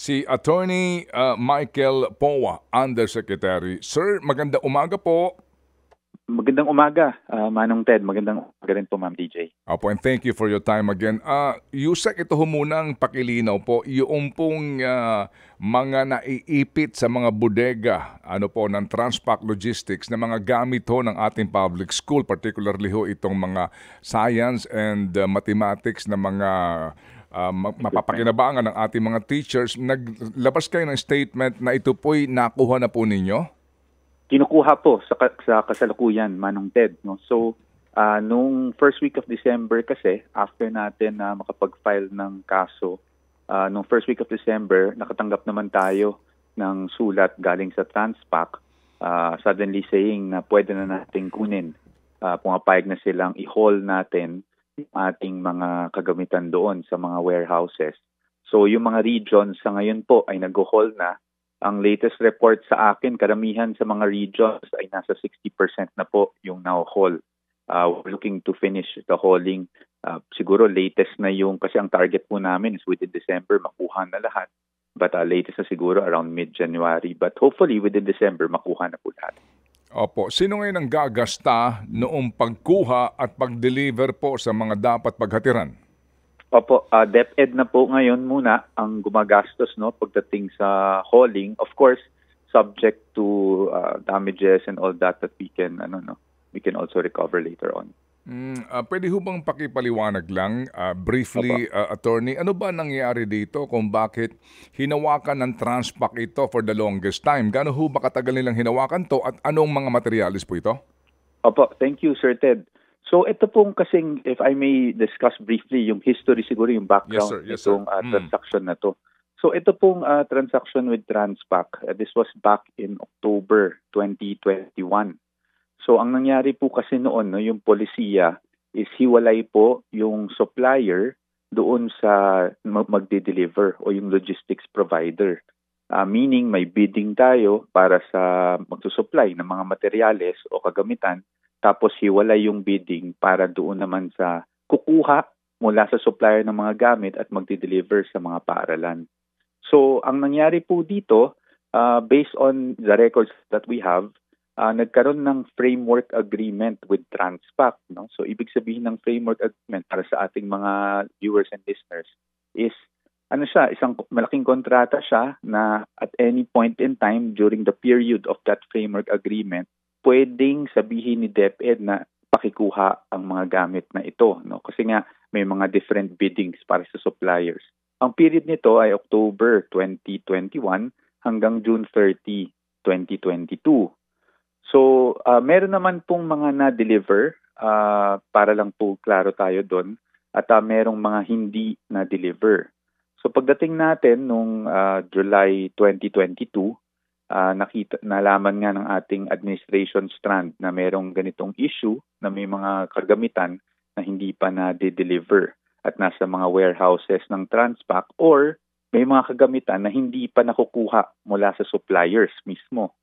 si Attorney Michael Powa, Undersecretary. Sir, magandang umaga po. Magandang umaga, Manong Ted. Magandang umaga rin po, Ma'am DJ. Opo, and thank you for your time again. Yusek, ito ho munang pakilinaw po, yung pong mga naiipit sa mga bodega ng Transpac Logistics na mga gamit ho ng ating public school, particularly ho itong mga science and mathematics na mga mapapakinabangan ng ating mga teachers. Naglabas kayo ng statement na ito po'y nakuha na po ninyo? Kinukuha po sa kasalukuyan, Manong Ted. No? So, nung first week of December kasi, after natin makapag-file ng kaso, nung first week of December, nakatanggap naman tayo ng sulat galing sa Transpac, suddenly saying na pwede na nating kunin. Pumapayag na silang i-haul natin yung ating mga kagamitan doon sa mga warehouses. So, yung mga regions sa ngayon po ay nag-haul na. Ang latest report sa akin, karamihan sa mga regions ay nasa 60% na po yung now-haul. We're looking to finish the hauling. Siguro latest na yung, kasi ang target po namin is within December, makuha na lahat. But latest na siguro around mid-January. But hopefully within December, makuha na po lahat. Opo. Sino ngayon ang gagasta noong pagkuha at pag-deliver po sa mga dapat paghatiran? Opo, DepEd na po ngayon muna ang gumagastos pagdating sa hauling. Of course, subject to damages and all that we can we can also recover later on. Pwede ho bang pakipaliwanag lang briefly, attorney, ano ba nangyari dito kung bakit hinawakan ng Transpac ito for the longest time? Gaano ho ba katagal nilang hinawakan to at anong mga materialis po ito? Opo, thank you, Sir Ted. So ito pong kasing, if I may discuss briefly, yung history siguro, yung background nitong transaction na to. So ito pong transaction with Transpac, this was back in October 2021. So ang nangyari po kasi noon, yung polisiya is hiwalay po yung supplier doon sa magde-deliver o yung logistics provider. Meaning may bidding tayo para sa magsusupply ng mga materyales o kagamitan. Tapos hiwalay yung bidding para doon naman sa kukuha mula sa supplier ng mga gamit at magde-deliver sa mga paaralan. So ang nangyari po dito, based on the records that we have, nagkaroon ng framework agreement with Transpac. No? So ibig sabihin ng framework agreement para sa ating mga viewers and listeners is isang malaking kontrata siya na at any point in time during the period of that framework agreement, pwedeng sabihin ni DepEd na pakikuha ang mga gamit na ito. No? Kasi nga may mga different biddings para sa suppliers. Ang period nito ay October 2021 hanggang June 30, 2022. So meron naman pong mga na-deliver para lang po klaro tayo doon at merong mga hindi na-deliver. So pagdating natin nung July 2022, nalaman nga ng ating administration strand na merong ganitong issue na may mga kagamitan na hindi pa na-deliver at nasa mga warehouses ng Transpac or may mga kagamitan na hindi pa nakukuha mula sa suppliers mismo.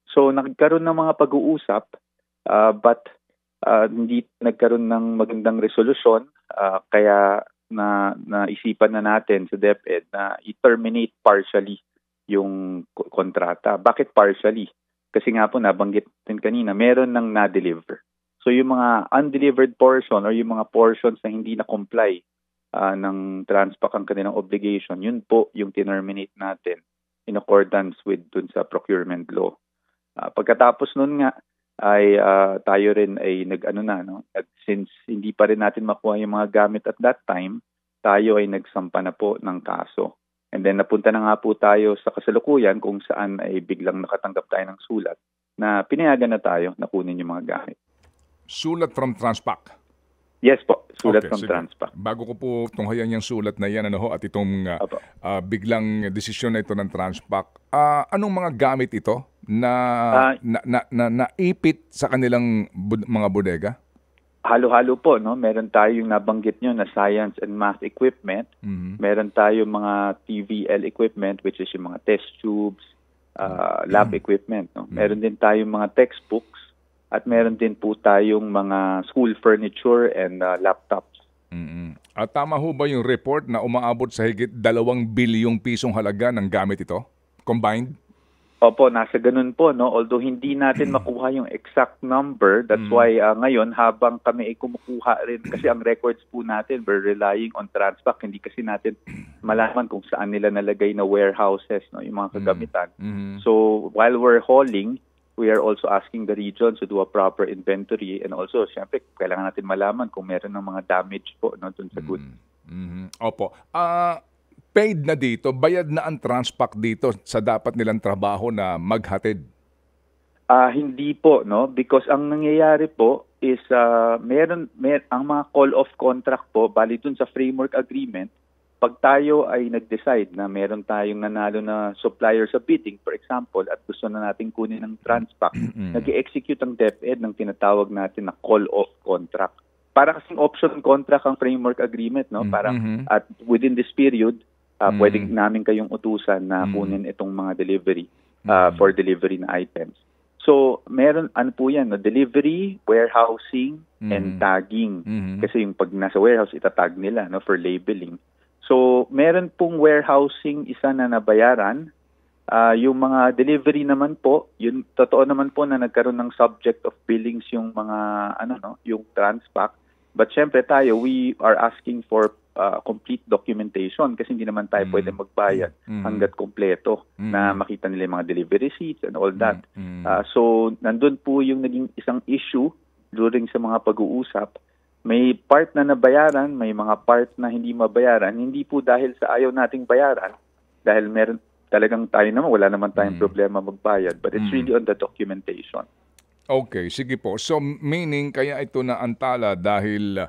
So nagkaroon ng mga pag-uusap but hindi nagkaroon ng magandang resolusyon kaya naisipan na natin sa DepEd na i-terminate partially yung kontrata. Bakit partially? Kasi nga po nabanggit din kanina, meron nang na-deliver. So yung mga undelivered portion or yung mga portions na hindi na-comply ng Transpac ang kanilang obligation, yun po yung tinerminate natin in accordance with dun sa procurement law. Pagkatapos nun nga ay tayo rin ay since hindi pa rin natin makuha yung mga gamit at that time, tayo ay nagsampa na po ng kaso. And then napunta na nga po tayo sa kasalukuyan kung saan ay biglang nakatanggap tayo ng sulat na pinayagan na tayo na kunin yung mga gamit. Sulat from Transpac? Yes po, sulat from Transpac. Bago ko po tunghayan yung sulat na yan at itong biglang desisyon na ito ng Transpac, anong mga gamit ito na naipit sa kanilang mga bodega? Halo-halo po, no? Meron tayong nabanggit nyo na science and math equipment. Meron tayong mga TVL equipment, which is yung mga test tubes, lab equipment. No? Meron din tayong mga textbooks at meron din po tayong mga school furniture and laptops. At tama ho ba yung report na umaabot sa higit 2 bilyong pisong halaga ng gamit ito? Combined? Opo, nasa ganun po, no? Although hindi natin makuha yung exact number, that's why ngayon habang kami ay kumukuha rin, kasi ang records po natin, we're relying on Transpac, hindi kasi natin malaman kung saan nila nalagay na warehouses, no, yung mga kagamitan. So while we're hauling, we are also asking the regions to do a proper inventory, and also, syempre, kailangan natin malaman kung meron ng mga damage po, no, dun sa goods. Opo. Paid na dito, bayad na ang Transpac dito sa dapat nilang trabaho na maghatid? Hindi po, no? Because ang nangyayari po is ang mga call-off contract po, bali dun sa framework agreement, pag tayo ay nag-decide na meron tayong nanalo na supplier sa bidding, for example, at gusto na natin kunin ng Transpac, nag-execute ang DepEd ng tinatawag natin na call-off contract. Para kasing option contract ang framework agreement, no? Para at within this period, pwede namin kayong utusan na kunin itong mga delivery for delivery na items. So, meron, ano po yan, no? Delivery, warehousing, and tagging. Kasi yung pag nasa warehouse, itatag nila, no, for labeling. So, meron pong warehousing isa na nabayaran. Yung mga delivery naman po, yun, totoo naman po na nagkaroon ng subject of billings yung mga, yung Transpac. But syempre tayo, we are asking for complete documentation kasi hindi naman tayo pwede magbayad hanggat kompleto na makita nila yung mga delivery receipts and all that. So, nandun po yung naging isang issue during sa mga pag-uusap. May part na nabayaran, may mga part na hindi mabayaran. Hindi po dahil sa ayaw nating bayaran, dahil meron talagang tayo naman, wala naman tayong problema magbayad. But it's really on the documentation. Okay, sige po. So meaning kaya ito na antala dahil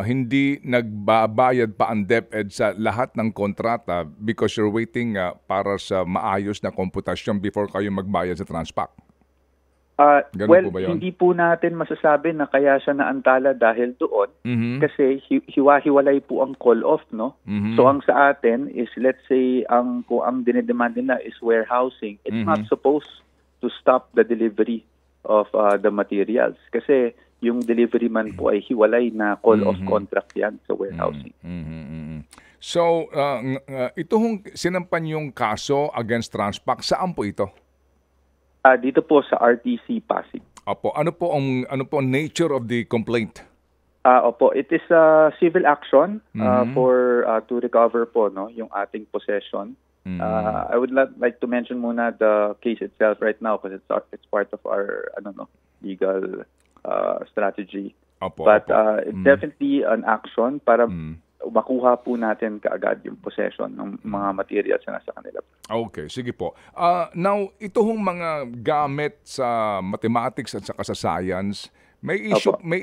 hindi nagbabayad pa ang DepEd sa lahat ng kontrata because you're waiting para sa maayos na komputasyon before kayo magbayad sa Transpac. Well, hindi po natin masasabi na kaya siya naantala dahil doon kasi hiwa-hiwalay po ang call-off, no? So ang sa atin is, let's say, kung ang dinedemand nila is warehousing, it's not supposed to stop the delivery of the materials kasi yung delivery man po ay hiwalay na call-off contract yan sa warehousing. So, ito hong sinampan yung kaso against Transpac, saan po ito? Dito po sa RTC Pasig. Opo, ano po ang nature of the complaint? Opo, it is a civil action for to recover po, no, yung ating possession. I would like to mention muna the case itself right now because it's part of our legal strategy. Opo, but it's definitely an action para makuha po natin kaagad yung possession ng mga materials na nasa kanila. Okay, sige po. Now, ito hong mga gamit sa mathematics at saka sa science, may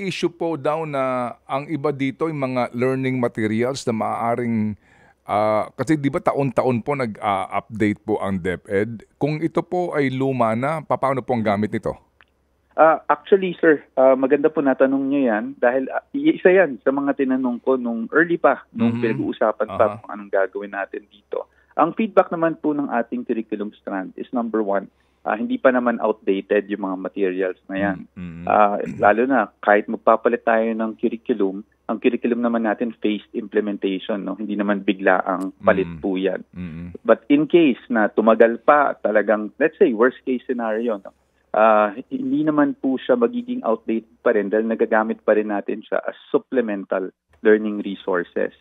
issue po daw na ang iba dito yung mga learning materials na maaaring kasi di ba taon-taon po nag-update po ang DepEd. Kung ito po ay luma na, paano po ang gamit nito? Actually, sir, maganda po natanong nyo yan dahil isa yan sa mga tinanong ko nung early pa, nung pinag-uusapan pa kung anong gagawin natin dito. Ang feedback naman po ng ating curriculum strand is number one, hindi pa naman outdated yung mga materials na yan. Lalo na kahit magpapalit tayo ng curriculum, ang curriculum naman natin phased implementation, no? Hindi naman bigla ang palit po yan. But in case na tumagal pa talagang, let's say, worst case scenario, no? Hindi naman po siya magiging outdated pa rin dahil nagagamit pa rin natin siya as supplemental learning resources.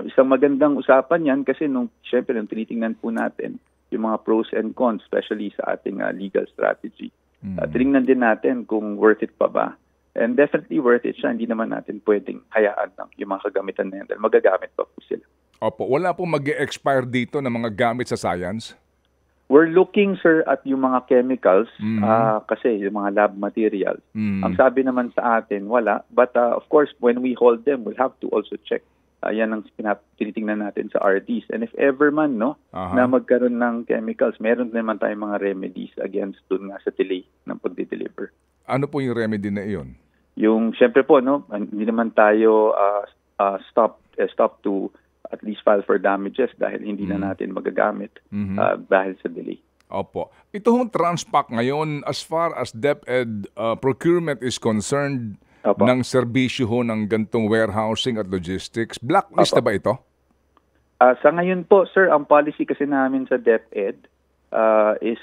Isang magandang usapan yan kasi syempre nung tinitingnan po natin yung mga pros and cons, especially sa ating legal strategy. Tinignan din natin kung worth it pa ba. And definitely worth it siya. Hindi naman natin pwedeng hayaan ng yung mga kagamitan na yan dahil magagamit pa po sila. Opo, wala pong mag-e-expire dito ng mga gamit sa science? We're looking, sir, at yung mga chemicals kasi yung mga lab materials. Ang sabi naman sa atin, wala. But of course, when we hold them, we'll have to also check. Yan ang tinitingnan natin sa RDs. And if ever man, na magkaroon ng chemicals, meron naman tayong mga remedies against dun nga sa delay ng pagde-deliver. Ano po yung remedy na iyon? Yung, syempre po, hindi naman tayo stop to at least file for damages dahil hindi na natin magagamit dahil sa delay. Opo. Ito hong Transpac ngayon, as far as DepEd procurement is concerned, ng serbisyo ho ng gantong warehousing at logistics. Blacklist na ba ito? Sa ngayon po, sir, ang policy kasi namin sa DepEd is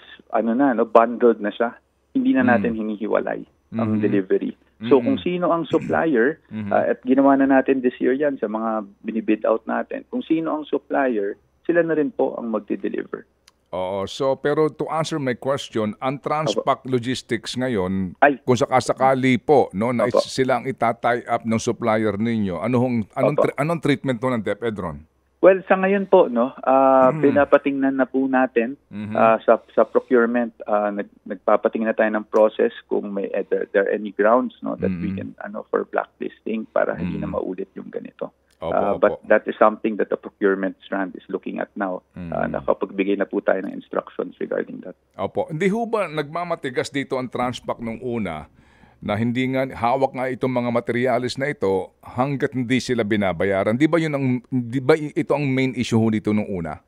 bundled na siya. Hindi na natin hinihiwalay ang delivery. So kung sino ang supplier, at ginawa na natin this year yan sa mga binibid out natin, kung sino ang supplier, sila na rin po ang magde-deliver. Oo. So, pero to answer my question, ang Transpac Logistics ngayon, kung sakasakali po, no, na sila ang itatie up ng supplier ninyo, anong treatment no ng DepEd, Ron? Well, sa ngayon po, pinapatingnan na po natin sa procurement. Nagpapatingnan na tayo ng process kung may there are any grounds that we can for blacklisting para hindi na maulit yung ganito. But that is something that the procurement strand is looking at now. Nakapagbigay na po tayo ng instructions regarding that. Opo. Hindi ho ba nagmamatigas dito ang Transpac nung una na hindi nga hawak nga itong mga materialis na ito hanggat hindi sila binabayaran? Di ba ito ang main issue ho dito nung una?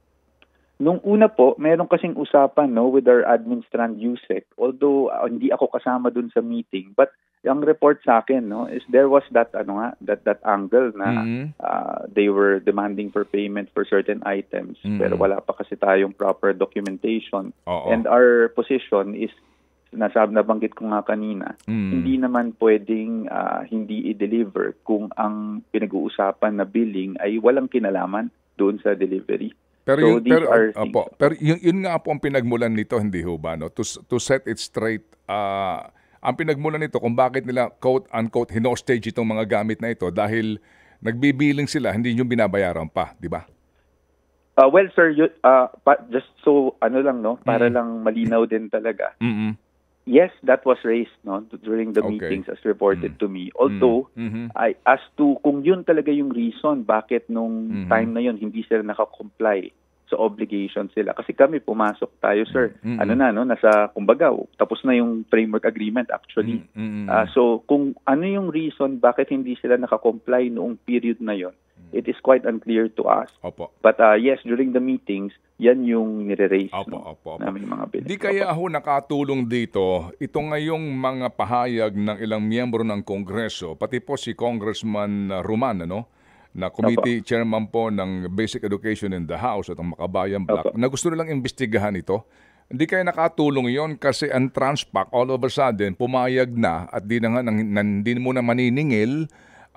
Nung una po, meron kasing usapan with our admin strand USEC. Although hindi ako kasama dun sa meeting, but ang report sa akin is there was that that angle na they were demanding for payment for certain items pero wala pa kasi tayong proper documentation. And our position is nabanggit ko nga kanina, hindi naman pwedeng hindi i-deliver kung ang pinag-uusapan na billing ay walang kinalaman doon sa delivery. Pero yun nga po ang pinagmulan nito, hindi ho ba? No? To set it straight, ang pinagmulan nito kung bakit nila quote-unquote hinostage itong mga gamit na ito dahil nagbibiling sila, hindi nyo binabayaran pa, di ba? Well, sir, just so para lang malinaw din talaga. Yes, that was raised during the meetings as reported to me. Although, as to kung yun talaga yung reason bakit nung time na yun hindi sila nakakomply sa obligation sila. Kasi kami pumasok tayo, sir. Nasa, kumbaga, tapos na yung framework agreement actually. So, kung ano yung reason bakit hindi sila nakakomply noong period na yun, it is quite unclear to us. But yes, during the meetings, yan yung nire-raise namin mga bills. Di kaya ho nakatulong dito, ito ngayong mga pahayag ng ilang miyembro ng Kongreso, pati po si Congressman Roman, na committee chairman po ng Basic Education in the House at ang Makabayan Bloc, na gusto nilang imbestigahan ito. Hindi kaya nakatulong yon kasi ang Transpac all of a sudden pumayag na at hindi mo na maniningil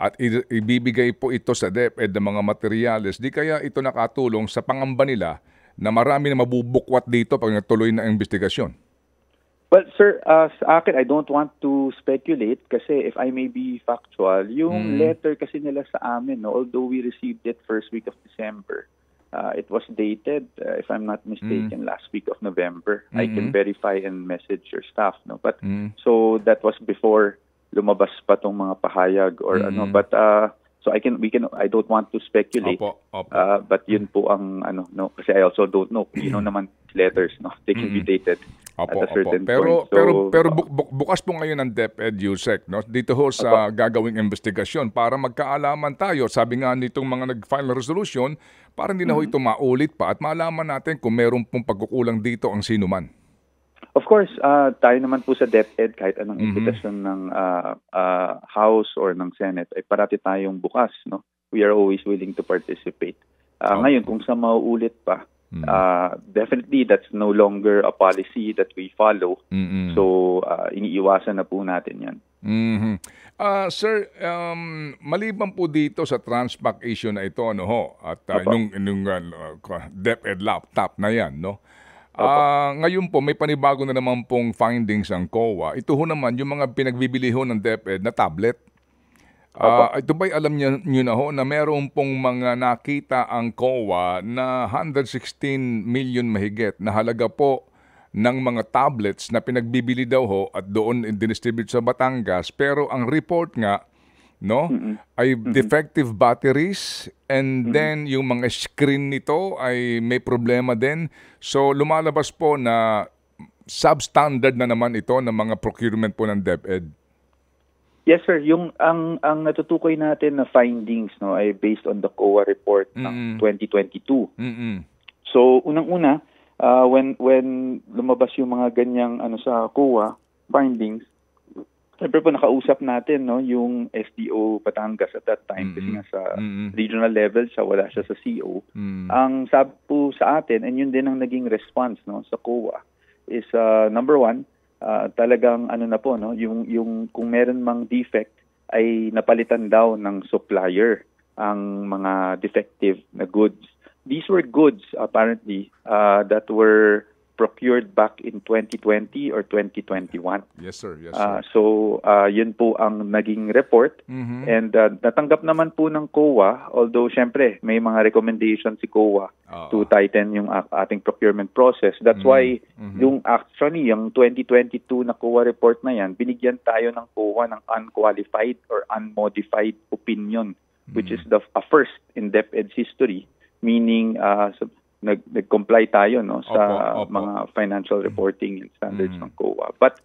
at ibibigay po ito sa DepEd ng mga materyales. Di kaya ito nakatulong sa pangamba nila na marami na mabubukwat dito pag natuloy na ang investigasyon? Well, sir, sa akin, I don't want to speculate kasi if I may be factual, yung letter kasi nila sa amin, although we received it first week of December, it was dated, if I'm not mistaken, last week of November. I can verify and message your staff. But so that was before lumabas pa tong mga pahayag or but so I don't want to speculate. But yun po ang kasi I also don't know. Naman letters, they can be dated at a certain point. Pero bukas po ngayon ang DepEd USEC, dito ho sa gagawing investigasyon para magkaalaman tayo. Sabi nga nitong mga nag-file resolution, para hindi na ho ito maulit pa at malaman natin kung meron pong pagkukulang dito ang sino man. Of course, tayo naman po sa DepEd, kahit anong imbitasyon ng House or ng Senate, ay parati tayong bukas. We are always willing to participate. Ngayon, kung sa mauulit pa, definitely that's no longer a policy that we follow. So, iniiwasan na po natin yan. Sir, maliban po dito sa Transpac issue na ito, at yung DepEd laptop na yan, ngayon po, may panibago na naman pong findings ang COA. Ito ho naman, yung mga pinagbibili ho ng DepEd na tablet. Ito ba'y alam nyo na ho na meron pong mga nakita ang COA na 116 million mahigit na halaga po ng mga tablets na pinagbibili daw ho at doon dinistribute sa Batangas. Pero ang report nga, ay defective batteries and then yung mga screen nito ay may problema din. So lumalabas po na substandard na naman ito ng mga procurement po ng DepEd. Yes, sir. Yung ang natutukoy natin na findings ay based on the COA report ng 2022. So unang-una, when lumabas yung mga ganyang sa COA findings, Siyempre po nakausap natin yung SDO Batangas at that time kasi nga sa regional level siya, wala siya sa CO. Ang sabi po sa atin, and yun din ang naging response sa COA, is number one, talagang yung kung meron mang defect ay napalitan daw ng supplier ang mga defective na goods. These were goods apparently that were procured back in 2020 or 2021. Yes, sir. Yes, sir. Yun po ang naging report. And natanggap naman po ng COA, although syempre may mga recommendations si COA to tighten yung ating procurement process. That's why yung 2022 na COA report na yan, binigyan tayo ng COA ng unqualified or unmodified opinion, which is a first in DepEd's history, meaning nag-comply tayo sa mga financial reporting standards ng COA. But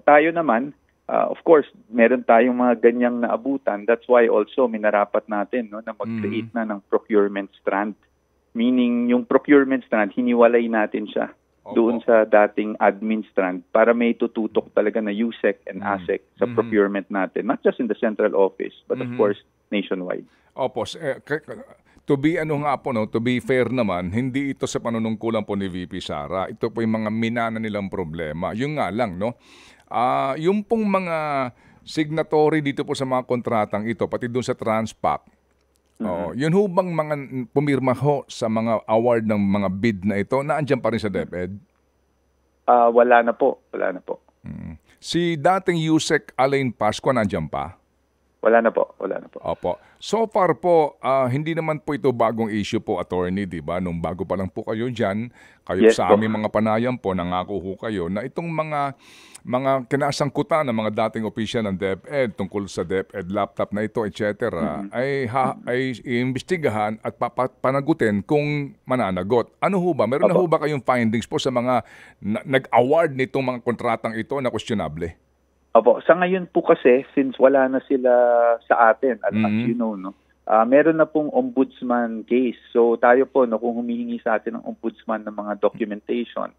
tayo naman, of course, meron tayong mga ganyang naabutan. That's why also minarapat natin na mag-create na ng procurement strand. Meaning yung procurement strand, hiniwalay natin siya doon sa dating admin strand para may tututok talaga na USEC and ASEC sa procurement natin. Not just in the central office, but of course, nationwide. Opo. To be fair naman, hindi ito sa panunungkulan po ni VP Sara. Ito po yung mga minana nilang problema. Yung nga lang, yung pong mga signatory dito po sa mga kontratang ito, pati doon sa Transpac, yun ho bang mga pumirma ho sa mga award ng mga bid na ito, naandyan pa rin sa DepEd? Wala na po. Si dating USEC Alain Pascua, naandyan pa? Wala na po. Opo. So far po, hindi naman po ito bagong issue po, attorney, di ba? Nung bago pa lang po kayo dyan, kayo sa aming mga panayam po, nangako ho kayo na itong mga kinasangkutan ng mga dating opisyal ng DepEd tungkol sa DepEd laptop na ito, etc. ay iimbestigahan at panagutin kung mananagot. Ano ho ba? Meron na ho ba kayong findings po sa mga nag-award nitong mga kontratang ito na questionable? Opo, sa ngayon po kasi, since wala na sila sa atin, as you know, meron na pong ombudsman case. So tayo po, kung humihingi sa atin ng ombudsman ng mga documentation,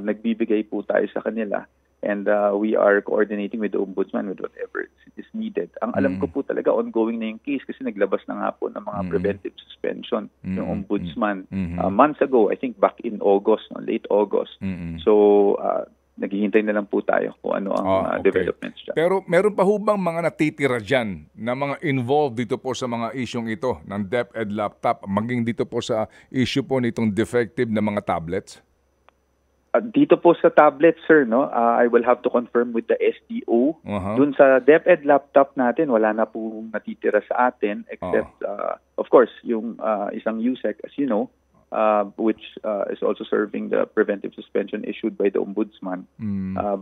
nagbibigay po tayo sa kanila. And we are coordinating with the ombudsman with whatever is needed. Ang alam ko po talaga, ongoing na yung case kasi naglabas na nga po ng mga preventive suspension yung ombudsman months ago, I think back in August, late August. So, naghihintay na lang po tayo kung ano ang developments dyan. Pero meron pa ho bang mga natitira dyan na mga involved dito po sa mga isyong ito ng DepEd laptop, maging dito po sa issue po nitong defective na mga tablets? Dito po sa tablet, sir, I will have to confirm with the SDO. Doon sa DepEd laptop natin, wala na po natitira sa atin except, of course, yung isang USEC, as you know, which is also serving the preventive suspension issued by the ombudsman.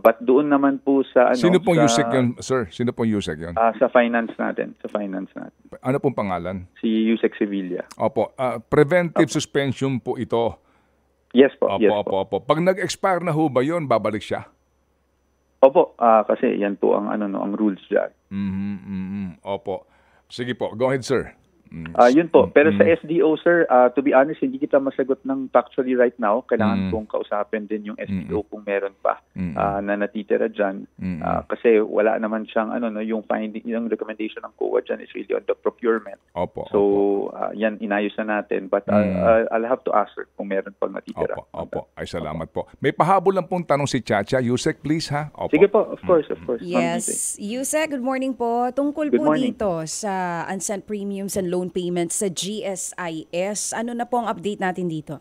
But doon naman po sa Sino pong USEC yun, sir? Sino pong USEC yun? Sa finance natin. Ano pong pangalan? Si USEC Sevilla. Opo. Preventive suspension po ito. Yes po. Opo. Pag nag-expire na ho ba yun, babalik siya? Opo. Kasi yan po ang ang rules dyan. Opo. Sige po. Go ahead, sir. Yun po. Pero sa SDO, sir, to be honest, hindi kita masagot ng factually right now. Kailangan kong kausapin din yung SDO kung meron pa na natitira dyan. Kasi wala naman siyang, yung finding, yung recommendation ng COA dyan is really on the procurement. So, yan, inayos na natin. But I'll have to ask her kung meron pang natitira. Opo. Ay, salamat po. May pahabol lang pong tanong si Chacha. Yusek, please, ha? Opo. Sige po, of course. Yes. Yusek, good morning po. Tungkol po dito sa unsent premiums and loan payments sa GSIS. Ano na po ang update natin dito?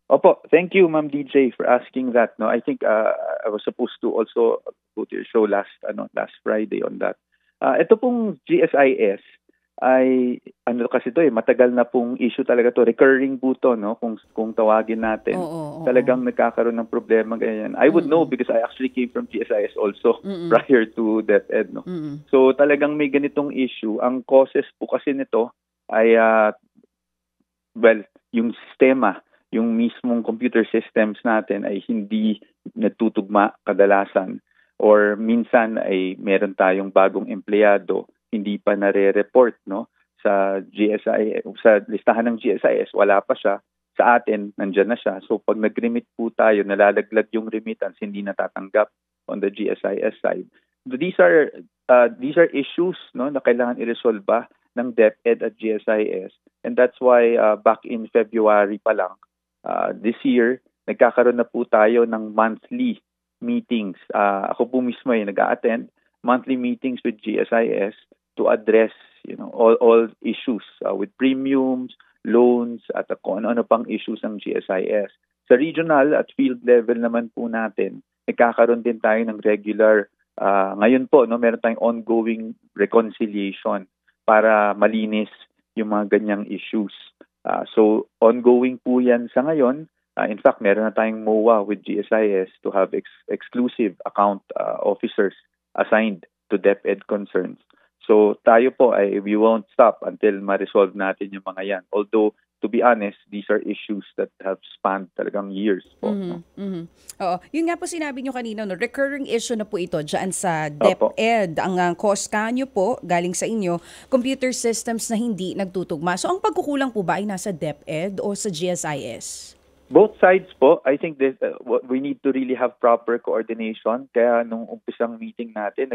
Opo, thank you, Ma'am DJ, for asking that. I think I was supposed to also go to your show last Friday on that. Ito pong GSIS ay kasi to matagal na pong issue talaga to, recurring po to, kung tawagin natin. Talagang nagkakaroon ng problema ganyan. I would know because I actually came from GSIS also prior to DepEd, So talagang may ganitong issue. Ang causes po kasi nito ay yung sistema, yung mismong computer systems natin ay hindi nagtutugma kadalasan, or minsan ay meron tayong bagong empleyado, hindi pa nare-report sa GSIS, sa listahan ng GSIS, wala pa siya. Sa atin, nandyan na siya. So pag nag-remit po tayo, nalalaglag yung remittance, hindi natatanggap on the GSIS side. these are issues, no, na kailangan iresolba ng DepEd at GSIS, and that's why back in February pa lang this year, nagkakaroon na po tayo ng monthly meetings. Ako po mismo ay nag-a-attend monthly meetings with GSIS to address, all issues with premiums, loans, at kung ano-ano pang issues ng GSIS. Sa regional at field level naman po natin, nagkakaroon din tayo ng regular, ngayon po, meron tayong ongoing reconciliation para malinis yung mga ganyang issues. So ongoing po yan sa ngayon. In fact, meron na tayong MOA with GSIS to have exclusive account officers assigned to DepEd concerns. So tayo po we won't stop until ma-resolve natin yung mga yan. Although, to be honest, these are issues that have spanned talagang years po. Oo. Yun nga po sinabi nyo kanina, recurring issue na po ito dyan sa DepEd. Ang COSCA nyo po, galing sa inyo, computer systems na hindi nagtutugma. So ang pagkukulang po ba ay nasa DepEd o sa GSIS? Both sides po. I think we need to really have proper coordination. Kaya nung umpisang meeting natin,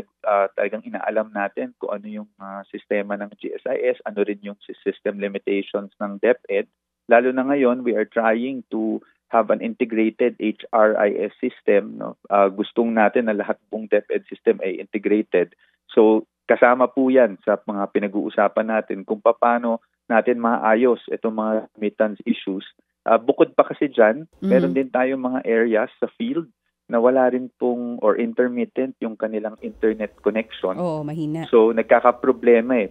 talagang inaalam natin kung ano yung sistema ng GSIS, ano rin yung system limitations ng DepEd. Lalo na ngayon, we are trying to have an integrated HRIS system. No? Gustong natin na lahat pong DepEd system ay integrated. So kasama po yan sa mga pinag-uusapan natin kung paano natin maayos itong mga remittance issues. Bukod pa kasi dyan, meron din tayong mga areas sa field na wala rin pong or intermittent yung kanilang internet connection. Oo, mahina. So nagkakaproblema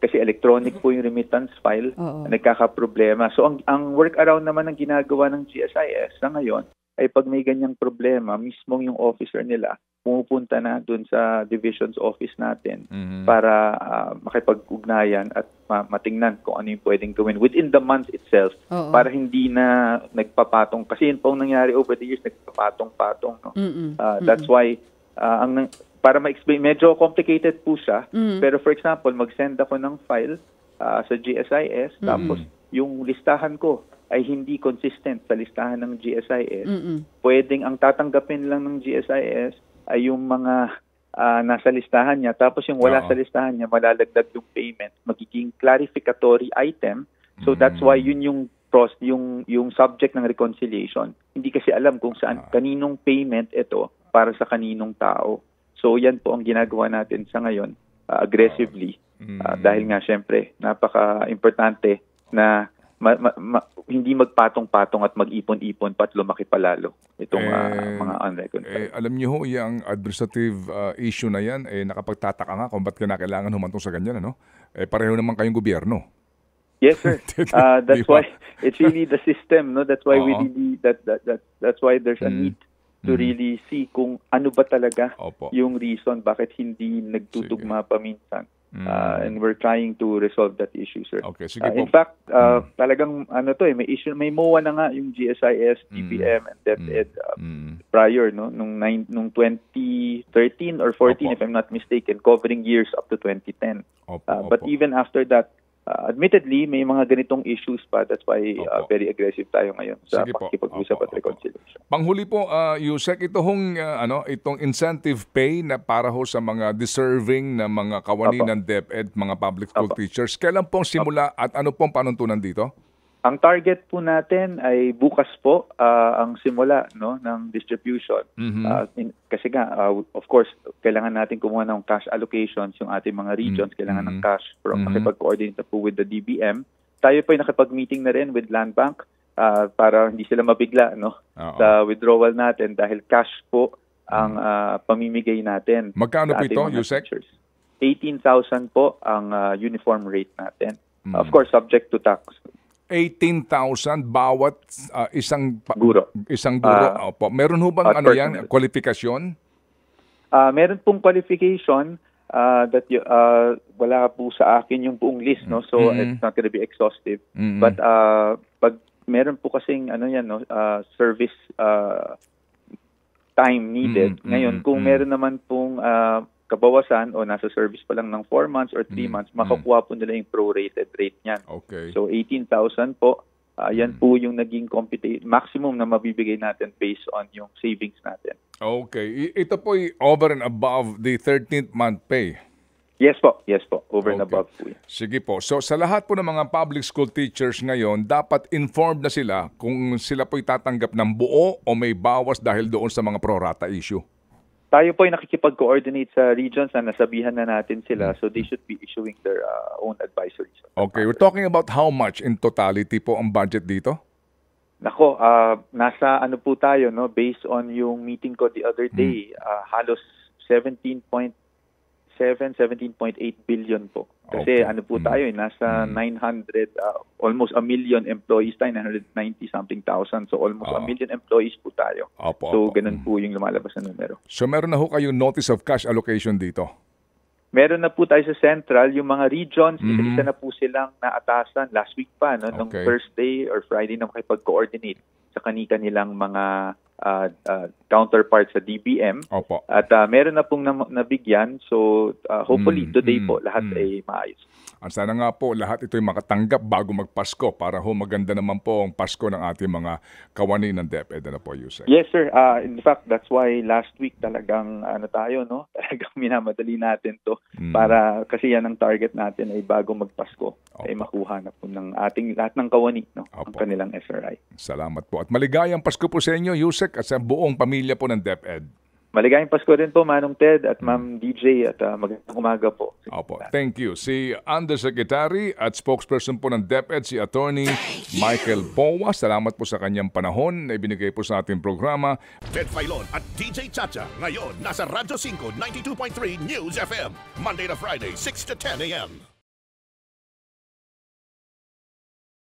kasi electronic po yung remittance file, nagkakaproblema. So ang workaround naman ng ginagawa ng GSIS sa ngayon ay pag may ganyang problema, mismong yung officer nila pumupunta na dun sa divisions office natin para makipag-ugnayan at matingnan kung ano yung pwedeng gawin within the month itself para hindi na nagpapatong. Kasi yun pong nangyari over the years, nagpapatong-patong. No? That's why, para ma-explain, medyo complicated po siya. Pero for example, mag-send ako ng file sa GSIS, tapos yung listahan ko ay hindi consistent sa listahan ng GSIS. Pwedeng ang tatanggapin lang ng GSIS ay yung mga nasa listahan niya, tapos yung wala sa listahan niya, malalagdag yung payment, magiging clarificatory item. So that's why yun yung subject ng reconciliation. Hindi kasi alam kung saan, kaninong payment ito para sa kaninong tao. So yan po ang ginagawa natin sa ngayon, aggressively. Dahil nga syempre, napaka-importante na hindi magpatong-patong at mag-ipon-ipon pa at lumaki palalo itong mga unreconciled. Alam niyo ho, yung administrative issue na yan, nakapagtataka nga kung ba't kailangan humantong sa ganyan, ano? Pareho naman kayong gobyerno. Yes, sir. That's why it's really the system, no? That's why we really that's why there's a need to really see kung ano ba talaga yung reason bakit hindi nagtutugma paminsan. And we're trying to resolve that issue, sir. Okay, sige po. In fact, talagang may issue, may MOA na nga yung GSIS, DBM, and DepEd prior, no, nung 2013 or 14, if I'm not mistaken, covering years up to 2010. But even after that, admittedly, may mga ganitong issues pa. That's why very aggressive tayo ngayon sa pakikipag-usap at reconciliation. Panghuli po, Yusek, itong incentive pay na para ho sa mga deserving na mga kawani ng DepEd, mga public school teachers, kailan pong simula at ano pong panuntunan dito? Ang target po natin ay bukas po ang simula, no, ng distribution. Kasi nga, of course, kailangan natin kumuha ng cash allocations yung ating mga regions. Kailangan ng cash from nakipag-coordinate po with the DBM. Tayo po ay nakipag-meeting na rin with Land Bank para hindi sila mabigla, no, sa withdrawal natin dahil cash po ang pamimigay natin. Magkano po ito, Yusek? 18,000 po ang uniform rate natin. Of course, subject to tax. 18,000 bawat isang guro. Opo. Meron ho bang kwalifikasyon? Meron pong qualification that wala po sa akin yung buong list, no. So it's not going to be exhaustive. But pag meron po kasing service time needed. Ngayon, kung meron naman pong kabawasan o nasa service pa lang ng 4 months or 3 months, makakuha po nila yung prorated rate niyan. Okay. So 18,000 po Yan po yung naging maximum na mabibigay natin based on yung savings natin. Okay. Ito po over and above the 13th month pay. Yes po. Over and above po. Sige po. So sa lahat po ng mga public school teachers ngayon, dapat informed na sila kung sila po'y tatanggap ng buo o may bawas dahil doon sa mga pro-rata issue. Tayo po ay nakikipag-coordinate sa regions na nasabihan na natin sila, so they should be issuing their own advisories. Okay. We're talking about how much in totality po ang budget dito? Nako, nasa ano po tayo, no? Based on yung meeting ko the other day, halos 17.8 billion po. Kasi ano po tayo, nasa 900, almost a million employees tayo, 990 something thousand. So almost a million employees po tayo. So ganun po yung lumalabas na numero. So meron na ho kayong notice of cash allocation dito? Meron na po tayo sa Central, yung mga regions, isa na po silang naatasan last week pa, no? Nung Thursday or Friday na makipag-coordinate sa kanilang mga counterparts sa DBM. Opo. At meron na pong nabigyan. So hopefully today po lahat ay maayos. Sana nga po lahat ito'y makatanggap bago magpasko para ho maganda naman po ang Pasko ng ating mga kawani ng DepEd. Ano po, Yusek? Yes, sir. In fact, that's why last week talagang talagang minamadali natin to para kasi yan ang target natin ay bago magpasko ay makuha na po ng ating lahat ng kawani, ang kanilang SRI. Salamat po. At maligayang Pasko po sa inyo, Yusek, at sa buong pamilya po ng DepEd. Maligayang Pasko rin po, Manong Ted at Ma'am DJ at magandang umaga po. Opo, thank you. Si Undersecretary at spokesperson po ng DepEd, si Attorney Michael Powa. Salamat po sa kanyang panahon na ibinigay po sa ating programa. Ted Filon at DJ Chacha ngayon nasa Radyo 5 92.3 News FM Monday to Friday 6 to 10 a.m.